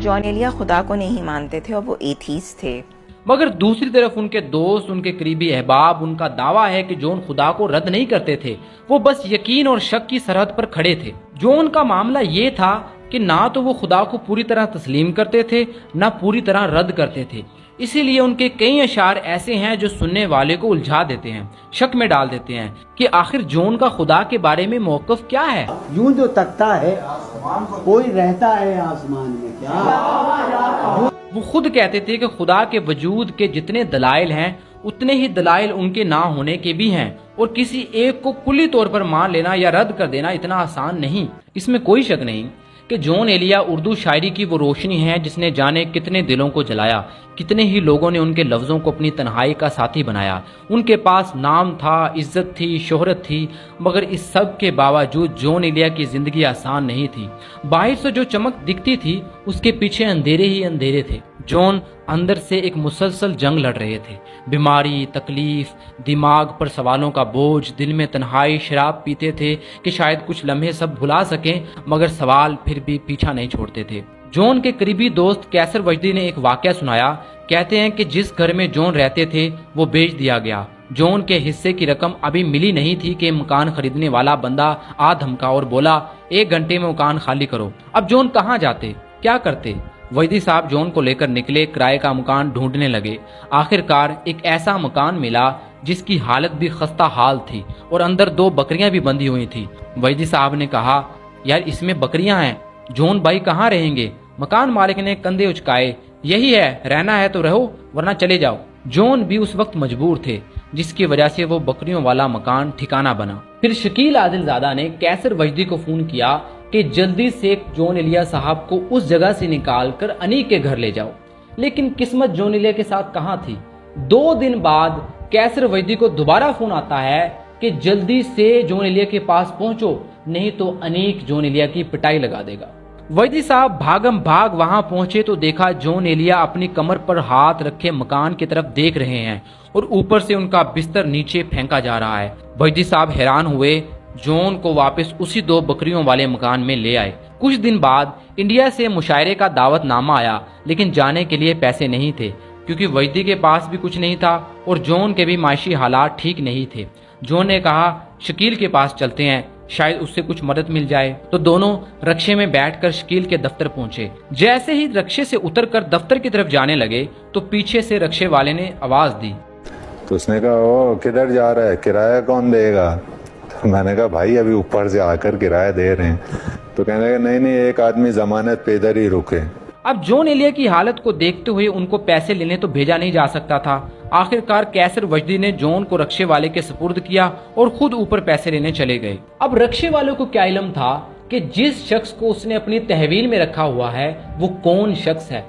John Elia खुदा को नहीं मानते थे और वो एथीस्ट थे। मगर दूसरी तरफ उनके दोस्त, उनके करीबी अहबाब, उनका दावा है कि जॉन खुदा को रद्द नहीं करते थे, वो बस यकीन और शक की सरहद पर खड़े थे। जॉन का मामला ये था कि ना तो वो खुदा को पूरी तरह तस्लीम करते थे, ना पूरी तरह रद्द करते थे। इसीलिए उनके कई अशार ऐसे हैं जो सुनने वाले को उलझा देते हैं, शक में डाल देते हैं कि आखिर जॉन का खुदा के बारे में मौक़िफ़ क्या है। यूं जो तकता है कोई रहता है आसमान में क्या। वो खुद कहते थे कि खुदा के वजूद के जितने दलाइल हैं उतने ही दलाइल उनके ना होने के भी हैं, और किसी एक को कुल्ली तौर पर मान लेना या रद्द कर देना इतना आसान नहीं। इसमें कोई शक नहीं कि जॉन एलिया उर्दू शायरी की वो रोशनी है जिसने जाने कितने दिलों को जलाया, कितने ही लोगों ने उनके लफ्ज़ों को अपनी तन्हाई का साथी बनाया। उनके पास नाम था, इज्जत थी, शोहरत थी, मगर इस सब के बावजूद जॉन एलिया की ज़िंदगी आसान नहीं थी। बाहर से जो चमक दिखती थी उसके पीछे अंधेरे ही अंधेरे थे। जॉन अंदर से एक मुसलसल जंग लड़ रहे थे। बीमारी, तकलीफ, दिमाग पर सवालों का बोझ, दिल में तन्हाई। शराब पीते थे कि शायद कुछ लम्हे सब भुला सकें, मगर सवाल फिर भी पीछा नहीं छोड़ते थे। जॉन के करीबी दोस्त कैसर वजदी ने एक वाकया सुनाया। कहते हैं कि जिस घर में जॉन रहते थे वो बेच दिया गया। जॉन के हिस्से की रकम अभी मिली नहीं थी कि मकान खरीदने वाला बंदा आ धमका और बोला, 1 घंटे में मकान खाली करो। अब जॉन कहाँ जाते, क्या करते? वजदी साहब जॉन को लेकर निकले, किराए का मकान ढूंढने लगे। आखिरकार एक ऐसा मकान मिला जिसकी हालत भी खस्ता हाल थी और अंदर 2 बकरियां भी बंधी हुई थी। वजदी साहब ने कहा, यार इसमें बकरियां हैं, जॉन भाई कहाँ रहेंगे? मकान मालिक ने कंधे उचकाए, यही है, रहना है तो रहो वरना चले जाओ। जॉन भी उस वक्त मजबूर थे, जिसकी वजह से वो बकरियों वाला मकान ठिकाना बना। फिर शकील आदिलजादा ने कैसर वजदी को फोन किया कि जल्दी से जॉन एलिया साहब को उस जगह से निकाल कर अनीक के घर ले जाओ। लेकिन किस्मत जॉन एलिया के साथ कहाँ थी। 2 दिन बाद कैसर वजदी को दोबारा फोन आता है कि जल्दी से जॉन एलिया के पास पहुंचो, नहीं तो अनीक जॉन एलिया की पिटाई लगा देगा। वजदी साहब भागम भाग वहां पहुंचे तो देखा जॉन एलिया अपनी कमर पर हाथ रखे मकान की तरफ देख रहे हैं और ऊपर से उनका बिस्तर नीचे फेंका जा रहा है। वजदी साहब हैरान हुए, जॉन को वापस उसी 2 बकरियों वाले मकान में ले आए। कुछ दिन बाद इंडिया से मुशायरे का दावतनामा आया, लेकिन जाने के लिए पैसे नहीं थे क्योंकि वजदी के पास भी कुछ नहीं था और जॉन के भी माशी हालात ठीक नहीं थे। जॉन ने कहा, शकील के पास चलते हैं, शायद उससे कुछ मदद मिल जाए। तो दोनों रक्शे में बैठकर शकील के दफ्तर पहुंचे। जैसे ही रक्शे से उतरकर दफ्तर की तरफ जाने लगे तो पीछे से रक्शे वाले ने आवाज दी। तो उसने कहा, ओ किधर जा रहा है, किराया कौन देगा? तो मैंने कहा, भाई अभी ऊपर से आकर किराया दे रहे हैं। तो कहने लगा, नहीं, एक आदमी जमानत पे इधर ही रुके। अब जॉन एलिया की हालत को देखते हुए उनको पैसे लेने तो भेजा नहीं जा सकता था। आखिरकार कैसर वजदी ने जॉन को रक्शे वाले के सुपुर्द किया और खुद ऊपर पैसे लेने चले गए। अब रक्शे वालों को क्या इल्म था कि जिस शख्स को उसने अपनी तहवील में रखा हुआ है वो कौन शख्स है।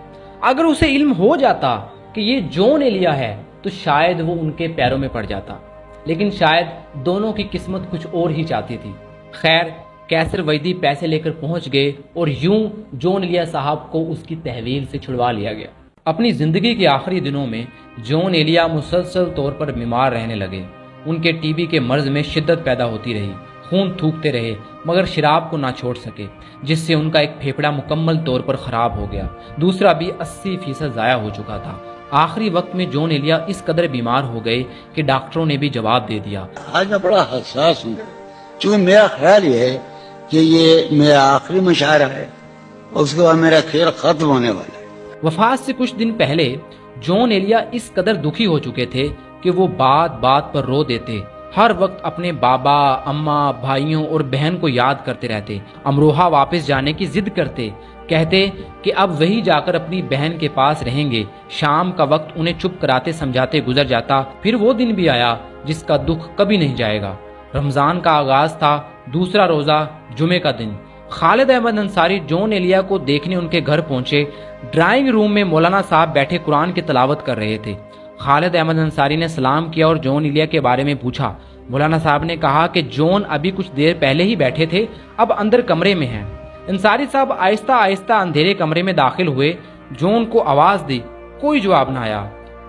अगर उसे इल्म हो जाता कि ये जॉन एलिया है तो शायद वो उनके पैरों में पड़ जाता, लेकिन शायद दोनों की किस्मत कुछ और ही चाहती थी। खैर, कैसर वजदी पैसे लेकर पहुंच गए और यूं जॉन एलिया साहब को उसकी तहवील से छुड़वा लिया गया। अपनी जिंदगी के आखिरी दिनों में जॉन एलिया मुसलसल तौर पर बीमार रहने लगे। उनके टीबी के मर्ज में शिद्दत पैदा होती रही, खून थूकते रहे मगर शराब को ना छोड़ सके, जिससे उनका एक फेफड़ा मुकम्मल तौर पर खराब हो गया, दूसरा भी 80% जाया हो चुका था। आखिरी वक्त में जॉन एलिया इस कदर बीमार हो गए कि डॉक्टरों ने भी जवाब दे दिया। आज मैं बड़ा हसास हूँ, क्योंकि मेरा ख्याल ये है कि ये मेरा आखिरी मुशायरा है और उसके बाद मेरा खेल खत्म होने वाला है। वफात से कुछ दिन पहले जॉन एलिया इस कदर दुखी हो चुके थे कि वो बात बात पर रो देते। हर वक्त अपने बाबा, अम्मा, भाइयों और बहन को याद करते रहते। अमरोहा वापस जाने की जिद करते, कहते कि अब वही जाकर अपनी बहन के पास रहेंगे। शाम का वक्त उन्हें चुप कराते समझाते गुजर जाता। फिर वो दिन भी आया जिसका दुख कभी नहीं जाएगा। रमजान का आगाज था, दूसरा रोजा जुमे का दिन। खालिद अहमद अंसारी जॉन एलिया को देखने उनके घर पहुंचे। ड्राइंग रूम में मौलाना साहब बैठे कुरान की तिलावत कर रहे थे। खालिद अहमद अंसारी ने सलाम किया और जॉन एलिया के बारे में पूछा। मौलाना साहब ने कहा कि जॉन अभी कुछ देर पहले ही बैठे थे, अब अंदर कमरे में हैं। अंसारी साहब आहिस्ता आहिस्ता अंधेरे कमरे में दाखिल हुए। जॉन को आवाज दी, कोई जवाब न आया।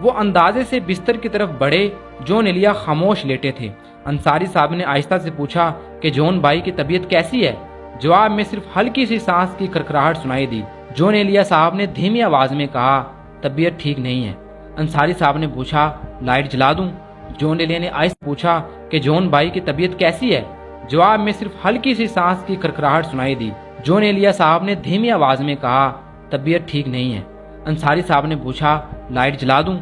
वो अंदाजे से बिस्तर की तरफ बढ़े। जॉन एलिया खामोश लेटे थे। अंसारी साहब ने आहिस्ता से पूछा कि जॉन भाई की तबीयत कैसी है। जवाब में सिर्फ हल्की सी सांस की खरखराहट सुनाई दी। جون ایلیا صاحب نے دھیمی آواز میں کہا طبیعت ٹھیک نہیں ہے۔ انصاری صاحب نے پوچھا لائٹ جلا دوں؟ جون ایلیا نے آہستہ پوچھا کہ جون بھائی کی طبیعت کیسی ہے؟ جواب میں صرف ہلکی سی سانس کی کھرکھراہٹ سنائی دی۔ جون ایلیا صاحب نے دھیمی آواز میں کہا طبیعت ٹھیک نہیں ہے۔ انصاری صاحب نے پوچھا لائٹ جلا دوں؟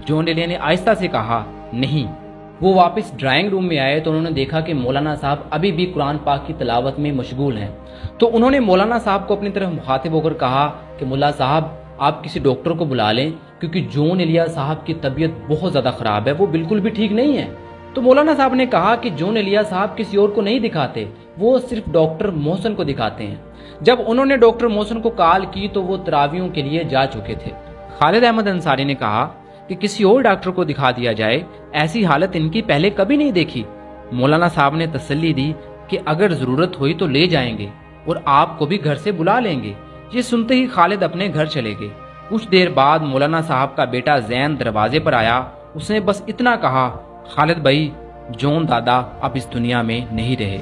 جون ایلیا نے آہستہ سے کہا نہیں۔ وہ واپس ڈرائنگ روم میں آئے تو انہوں نے دیکھا کہ مولانا صاحب ابھی بھی قرآن پاک کی تلاوت میں مشغول ہیں۔ تو انہوں نے مولانا صاحب کو اپنی طرف مخاطب ہو کر کہا کہ مولا صاحب آپ کسی ڈاکٹر کو بلا لیں، کیونکہ جون ایلیا صاحب کی طبیعت بہت زیادہ خراب ہے، وہ بالکل بھی ٹھیک نہیں ہے۔ تو مولانا صاحب نے کہا کہ جون ایلیا صاحب کسی اور کو نہیں دکھاتے، وہ صرف ڈاکٹر محسن کو دکھاتے ہیں۔ جب انہوں نے ڈاکٹر محسن کو کال کی تو وہ تراویحوں کے لیے جا چکے تھے۔ خالد احمد انصاری نے کہا کہ کسی اور ڈاکٹر کو دکھا دیا جائے، ایسی حالت ان کی پہلے کبھی نہیں دیکھی۔ مولانا صاحب نے تسلی دی کہ اگر ضرورت ہوئی تو لے جائیں گے اور آپ کو بھی گھر سے بلا لیں گے۔ یہ سنتے ہی خالد اپنے گھر چلے گئے۔ کچھ دیر بعد مولانا صاحب کا بیٹا زین دروازے پر آیا۔ اس نے بس اتنا کہا خالد بھائی جون دادا اب اس دنیا میں نہیں رہے۔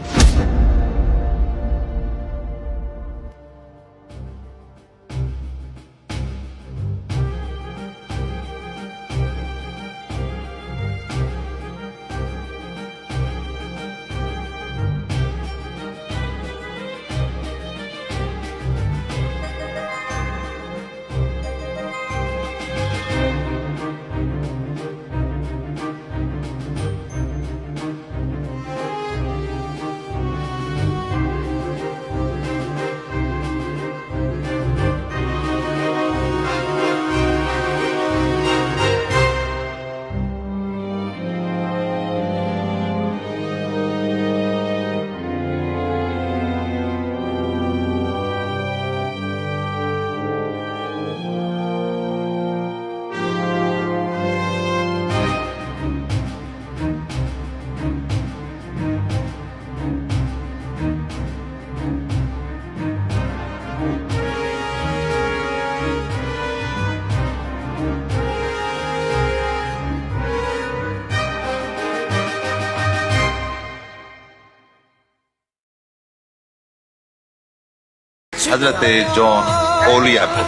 حضرت جون اولیا کو،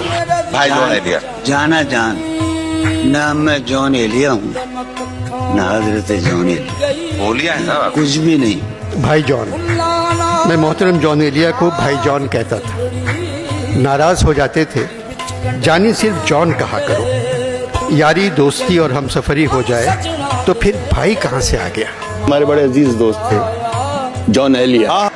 بھائی جون ایلیا۔ جانا جان، نہ میں جون ایلیا ہوں نہ حضرت جون ایلیا، اولیا ہے نا آپ؟ کچھ بھی نہیں۔ بھائی جان، میں محترم جون ایلیا کو بھائی جان کہتا تھا، ناراض ہو جاتے تھے جانی صرف جان کہا کرو، یاری دوستی اور ہم سفری ہو جائے تو پھر بھائی کہاں سے آ گیا۔ ہمارے بڑے عزیز دوست تھے جون ایلیا۔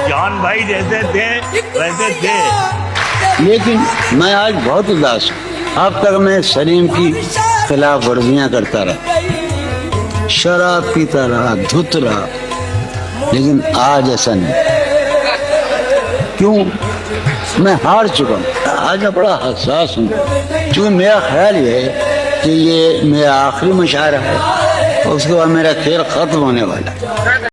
جان بھائی جیسے تھے ویسے تھے، لیکن میں آج بہت اداس ہوں۔ اب تک میں سلیم کی خلاف ورزیاں کرتا رہا، شراب پیتا رہا، دھت رہا، لیکن آج ایسا نہیں۔ کیوں؟ میں ہار چکا ہوں۔ آج میں بڑا حساس ہوں، چونکہ میرا خیال یہ ہے کہ یہ میرا آخری مشاعرہ ہے اور اس کے بعد میرا کھیل ختم ہونے والا ہے۔